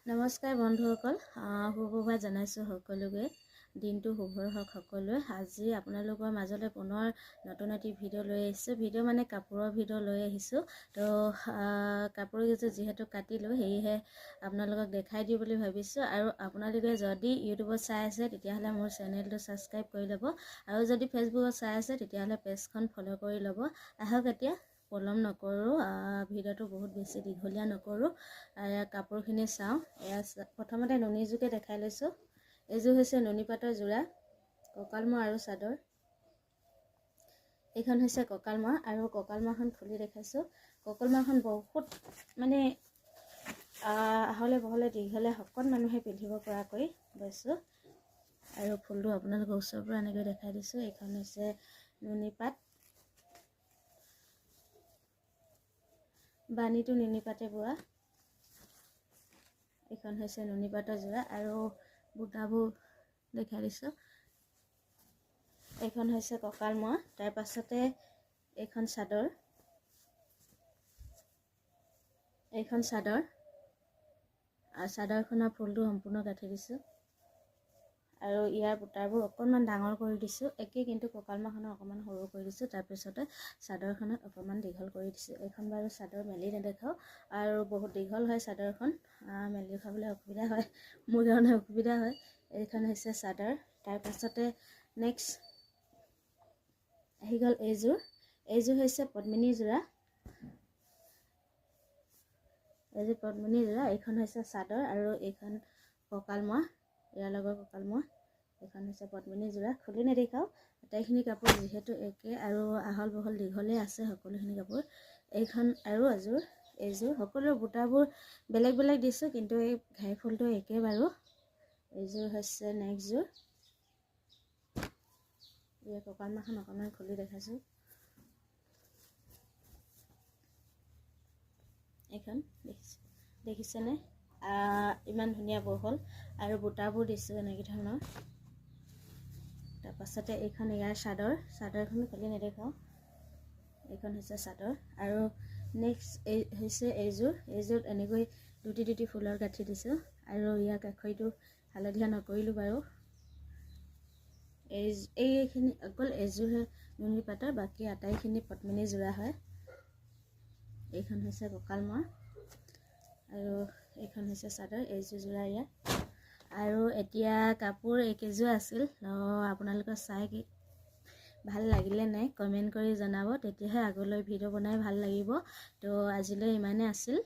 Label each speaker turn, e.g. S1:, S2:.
S1: নমস্কাৰ বন্ধুসকল, সুপ্ৰভাত জনাইছোঁ সকলোকে। দিনটো শুভৰ হওক সকলোৱে। আজি আপোনালোকৰ মাজলৈ পুনৰ নতুন এটি ভিডিঅ' লৈ আহিছোঁ। ভিডিঅ' মানে কাপোৰৰ ভিডিঅ' লৈ আহিছোঁ। তো কাপোৰকেইযোৰ যিহেতু কাটিলোঁ, সেয়েহে আপোনালোকক দেখাই দিওঁ বুলি ভাবিছোঁ। আৰু আপোনালোকে যদি ইউটিউবত চাই আছে তেতিয়াহ'লে মোৰ চেনেলটো ছাবস্ক্ৰাইব কৰি ল'ব, আৰু যদি ফেচবুকত চাই আছে তেতিয়াহ'লে পেজখন ফ'ল' কৰি ল'ব। আহক এতিয়া পলম নকৰোঁ, ভিডিঅ'টো বহুত বেছি দীঘলীয়া নকৰোঁ, কাপোৰখিনি চাওঁ। প্ৰথমতে নুনীযোৰকে দেখাই লৈছোঁ। এইযোৰ হৈছে নুনী পাটৰ যোৰা, কঁকালমৰা আৰু চাদৰ। এইখন হৈছে কঁকালমৰা, আৰু কঁকালমৰাখন খুলি দেখাইছোঁ। কঁকালমৰাখন বহুত মানে আহলে বহলে দীঘলে সকলো মানুহে পিন্ধিব পৰাকৈ বৈছোঁ, আৰু ফুলটো আপোনালোকৰ ওচৰৰ পৰা এনেকৈ দেখাই দিছোঁ। এইখন হৈছে নুনী পাট, বানীটো নুনী পাতে বোৱা। এইখন হৈছে নুনী পাটৰ যোৰা, আৰু বুটাবোৰ দেখাই দিছোঁ। এইখন হৈছে কঁকালমৰা, তাৰ পাছতে এইখন চাদৰ, এইখন চাদৰ, আৰু চাদৰখনৰ ফুলটো সম্পূৰ্ণ গাঁঠি দিছোঁ, আৰু ইয়াৰ বুটাবোৰ অকণমান ডাঙৰ কৰি দিছোঁ একেই, কিন্তু কঁকালমৰাখনত অকণমান সৰু কৰি দিছোঁ। তাৰপিছতে চাদৰখনত অকণমান দীঘল কৰি দিছোঁ। এইখন বাৰু চাদৰ মেলি নেদেখাওঁ, আৰু বহুত দীঘল হয় চাদৰখন, মেলি খাবলৈ অসুবিধা হয়, মোৰ কাৰণে অসুবিধা হয়। এইখন হৈছে চাদৰ। তাৰপাছতে নেক্সট আহি গ'ল এইযোৰ। এইযোৰ হৈছে পদ্মিনী যোৰা, এইযোৰ পদ্মিনী যোৰা। এইখন হৈছে চাদৰ, আৰু এইখন কঁকালমৰা, ইয়াৰ লগত কঁকালমৰা। এইখন হৈছে পদ্মিনী যোৰা। খুলি নেদেখাওঁ, আটাইখিনি কাপোৰ যিহেতু একে আৰু আহল বহল দীঘলেই আছে সকলোখিনি কাপোৰ। এইখন আৰু এইযোৰ সকলো বুটাবোৰ বেলেগ বেলেগ দিছোঁ, কিন্তু এই ঘাই ফুলটো একে বাৰু। এইযোৰ হৈছে নেক্সটযোৰ। এই কঁকালমৰাখন অকণমান খুলি দেখাইছোঁ। এইখন দেখিছেনে? ইমান ধুনীয়া বহল, আৰু বুটাবোৰ দিছোঁ এনেকৈ ধৰণৰ। তাৰপাছতে এইখন ইয়াৰ চাদৰ, চাদৰখন খুলি নেদেখাওঁ। এইখন হৈছে চাদৰ, আৰু নেক্সট হৈছে এইযোৰ এনেকৈ দুটি দুটি ফুলৰ গাঁঠি দিছোঁ, আৰু ইয়াৰ কাষৰিটো হালধীয়া নকৰিলোঁ বাৰু। এইখিনি অকল এইযোৰহে নুনী পাটৰ, বাকী আটাইখিনি পদ্মিনী যোৰা হয়। এইখন হৈছে কঁকালমৰা, আৰু এইখন হৈছে চাদৰ। এইযোৰ যোৰা ইয়াত। আৰু এতিয়া কাপোৰ এইকেইযোৰ আছিল, আপোনালোকে চাই ভাল লাগিলে নাই কমেণ্ট কৰি জনাব, তেতিয়াহে আগলৈ ভিডিঅ' বনাই ভাল লাগিব। তো আজিলৈ ইমানেই আছিল।